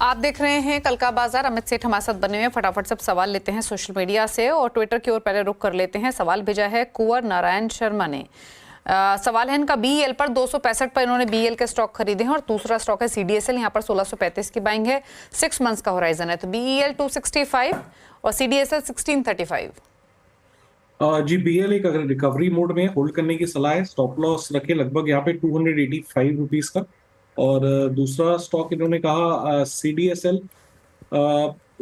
आप देख रहे हैं कल का बाजार। अमित सेठ हमारे साथ बने हुए। फटाफट सब सवाल लेते हैं सोशल मीडिया से और ट्विटर की ओर पहले रुख कर लेते हैं। सवाल भेजा है कुंवर नारायण शर्मा ने। सवाल है इनका बीईएल पर 265 पर इन्होंने बीईएल के स्टॉक खरीदे हैं और दूसरा स्टॉक है सीडीएसएल। यहाँ पर 1635 की बाइंग है। 6 मंथ्स का होराइजन है। तो बीईएल 265 और सीडीएसएल 1635। जी बीएल एक अगर रिकवरी मोड में होल्ड करने की सलाह है। स्टॉप लॉस रखे लगभग यहाँ पे 285 रुपीज का। और दूसरा स्टॉक इन्होंने कहा सीडीएसएल।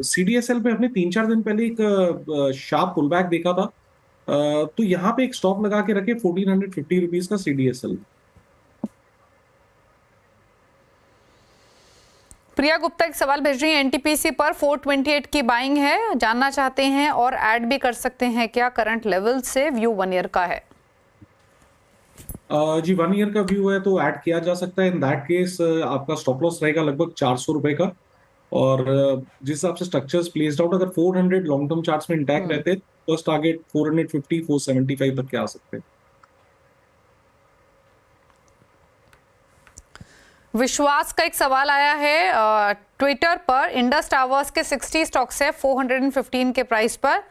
सीडीएसएल पे हमने 3-4 दिन पहले एक शार्प पुल बैक देखा था। तो यहाँ पे एक स्टॉप लगा के रखे 1450 रुपीज का सीडीएसएल। प्रिया गुप्ता एक सवाल भेज रही है। एनटीपीसी पर 428 की बाइंग है, जानना चाहते हैं और ऐड भी कर सकते हैं क्या करंट लेवल से? व्यू 1 ईयर का है। जी 1 ईयर का व्यू है तो ऐड किया जा सकता है। इन दैट केस आपका स्टॉप लॉस रहेगा लगभग 400 रुपए का। और जिस हिसाब से स्ट्रक्चर्स प्लेस्ड आउट, अगर 400 लॉन्ग टर्म चार्ट्स में इंटैक्ट रहते हैं, फर्स्ट टारगेट 450 475 तक के आ सकते हैं। विश्वास का एक सवाल आया है ट्विटर पर। इंडस टावर्स के 60 स्टॉक्स है 415 के प्राइस पर,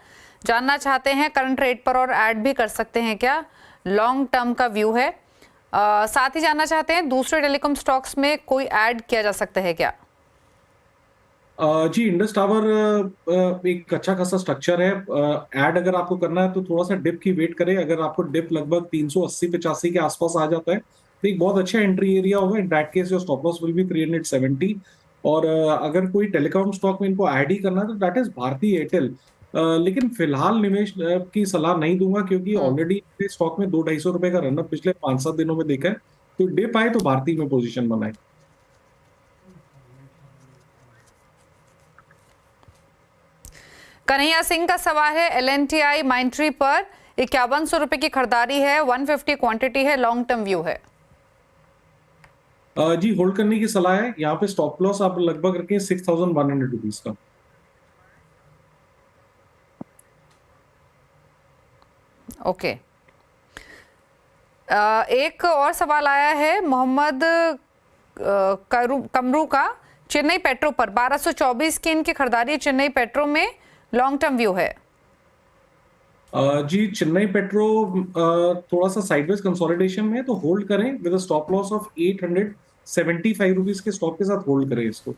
जानना चाहते हैं करंट रेट पर और ऐड भी कर सकते हैं क्या? लॉन्ग टर्म का व्यू है। साथ ही जानना चाहते हैं दूसरे टेलीकॉम स्टॉक्स में कोई ऐड किया जा सकता है क्या? जी इंडस टावर एक अच्छा खासा स्ट्रक्चर है। ऐड अगर आपको करना है तो थोड़ा सा डिप की वेट करें। अगर आपको डिप लगभग 380-85 के आसपास आ जाता है तो एक बहुत अच्छा एंट्री एरिया होगा। In that case your stop loss will be 370। और अगर कोई टेलीकॉम स्टॉक में इनको ऐड ही करना है तो दैट इज भारती एयरटेल। लेकिन फिलहाल निवेश की सलाह नहीं दूंगा क्योंकि ऑलरेडी स्टॉक में 200-250 रुपए का रनअप पिछले 5-7 दिनों में देखा है। तो डिप आए तो भारती में पोजीशन बनाए। कन्हैया सिंह का सवाल है एलएनटीआई माइंट्री पर 5100 रुपए की खरीदारी है, 150 क्वांटिटी है, लॉन्ग टर्म व्यू है। जी होल्ड करने की सलाह है। यहाँ पे स्टॉप लॉस आप लगभग रखें 6100 रुपीज का। ओके। एक और सवाल आया है मोहम्मद कमरू का। चेन्नई पेट्रो पर 1224 की इनकी खरीदारी चेन्नई पेट्रो में, लॉन्ग टर्म व्यू है। जी चेन्नई पेट्रो थोड़ा सा साइडवेज कंसोलिडेशन में है तो होल्ड करें with stop loss of 875 rupees के स्टॉप के साथ होल्ड करें इसको।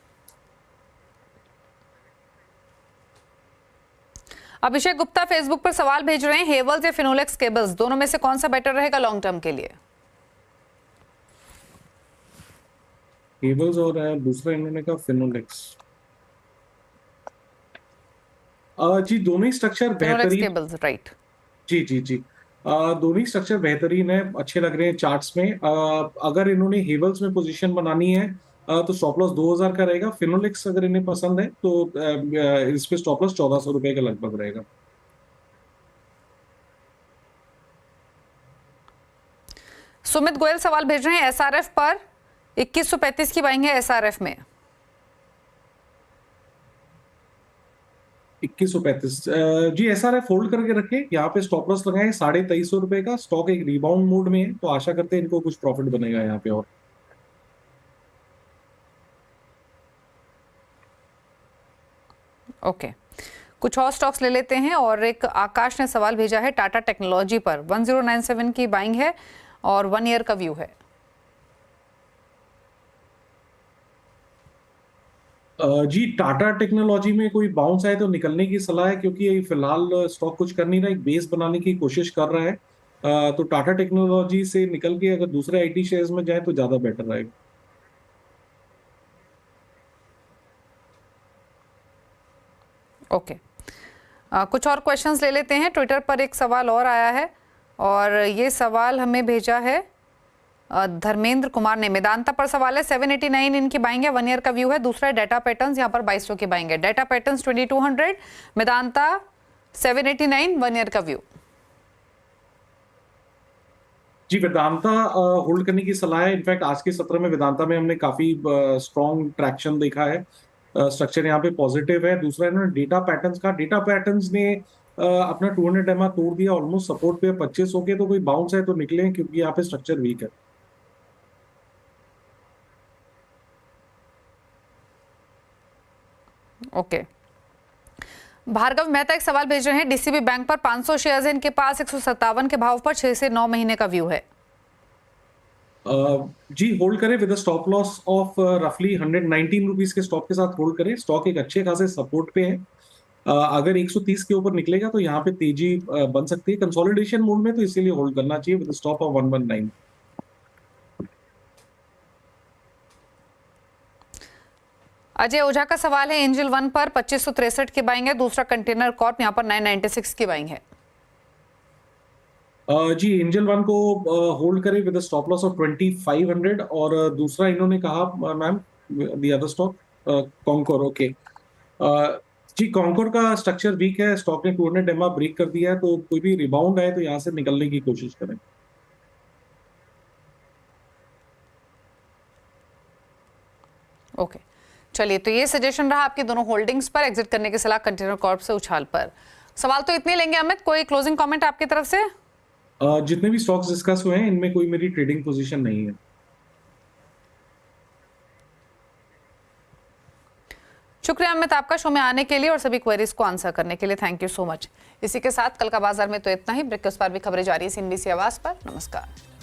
अभिषेक गुप्ता फेसबुक पर सवाल भेज रहे हैं हेवल्स या फिनोलेक्स केबल्स, दोनों में से कौन सा बेटर रहेगा लॉन्ग टर्म के लिए? केबल्स और दूसरा इन्होंने कहा फिनोलेक्स। जी दोनों ही स्ट्रक्चर फिनोलेक्स बेहतरीन। Cables, right. जी जी जी दोनों ही स्ट्रक्चर बेहतरीन है, अच्छे लग रहे हैं चार्ट्स में। अगर इन्होंने हेवल्स में पोजीशन बनानी है तो स्टॉप लॉस 2000 का रहेगा। फिनोलेक्स अगर इन्हें पसंद है तो इस पे स्टॉप लॉस 1400 रुपए का लगभग रहेगा। सुमित गोयल सवाल भेज रहे हैं एसआरएफ पर 2135 की बाइंग है एसआरएफ में। 2135 जी एसआरएफ होल्ड करके रखे। यहाँ पे स्टॉप लॉस लगाए 2350 रुपए का। स्टॉक एक रिबाउंड मोड में है तो आशा करते हैं इनको कुछ प्रॉफिट बनेगा यहाँ पे। और ओके, कुछ और स्टॉक्स ले लेते हैं। और एक आकाश ने सवाल भेजा है टाटा टेक्नोलॉजी पर 1097 की बाइंग है और 1 ईयर का व्यू है। जी टाटा टेक्नोलॉजी में कोई बाउंस आए तो निकलने की सलाह है क्योंकि ये फिलहाल स्टॉक कुछ कर नहीं रहा, एक बेस बनाने की कोशिश कर रहा है। तो टाटा टेक्नोलॉजी से निकल के अगर दूसरे आईटी शेयर्स में जाए तो ज्यादा बेटर रहेगा। ओके, कुछ और क्वेश्चंस ले लेते हैं। ट्विटर पर एक सवाल और आया है और ये सवाल हमें भेजा है धर्मेंद्र कुमार ने। मेदांता पर सवाल है 789 इनकी बाइंग है, 1 ईयर का व्यू है। दूसरा डाटा पैटर्न्स, यहाँ पर 2200 की बाइंग है। डाटा पैटर्न्स 2200, मेदांता 789, 1 ईयर का व्यू। जी वेदांता होल्ड करने की सलाह है। इनफैक्ट आज के सत्र में वेदांता में हमने काफी स्ट्रॉन्ग ट्रैक्शन देखा है। स्ट्रक्चर यहाँ पे पॉजिटिव है। दूसरा इन्होंने डेटा पैटर्न्स का, डेटा पैटर्न्स ने अपना 200 एमआ तोड़ दिया ऑलमोस्ट सपोर्ट पे 2500 के। तो कोई बाउंस है तो निकले क्योंकि यहाँ पे स्ट्रक्चर वीक है। ओके। भार्गव मेहता एक सवाल भेज रहे हैं, डीसीबी बैंक पर 500 शेयर्स हैं इनके पास, 157 के भाव पर 6 से 9 महीने का व्यू है। जी होल्ड करें विद स्टॉप लॉस ऑफ रफली 119 रुपीज के स्टॉप के साथ होल्ड करें। स्टॉक एक अच्छे खासे सपोर्ट पे है। अगर 130 के ऊपर निकलेगा तो यहाँ पे तेजी बन सकती है कंसोलिडेशन मोड में, तो इसीलिए होल्ड करना चाहिए विद स्टॉप ऑफ 119। अजय ओझा का सवाल है, एंजल वन पर 2563 की बाइंग है, दूसरा कंटेनर कॉर्प यहाँ पर 996 की बाइंग है। जी एंजल वन को होल्ड करें विद स्टॉप लॉस ऑफ 2500, और दूसरा इन्होंने कहा ma'am the other stock Concor. Okay जी कॉन्कोर का स्ट्रक्चर वीक है, स्टॉक ने 200 एमआ ब्रेक कर दिया है, तो कोई भी रिबाउंड आए तो यहाँ से निकलने की कोशिश करें। ओके चलिए, तो ये सजेशन रहा आपकी दोनों होल्डिंग्स पर, एग्जिट करने की सलाह कंटेनर कॉर्प से उछाल पर। सवाल तो इतने लेंगे अमित, कोई क्लोजिंग कमेंट आपकी तरफ से? जितने भी स्टॉक्स डिस्कस हुए हैं इनमें कोई मेरी ट्रेडिंग पोजीशन नहीं है। शुक्रिया अमित आपका शो में आने के लिए और सभी क्वेरीज को आंसर करने के लिए, थैंक यू सो मच। इसी के साथ कल का बाजार में तो इतना ही। ब्रेक के उस पार भी खबरें जारी है CNBC आवाज पर। नमस्कार।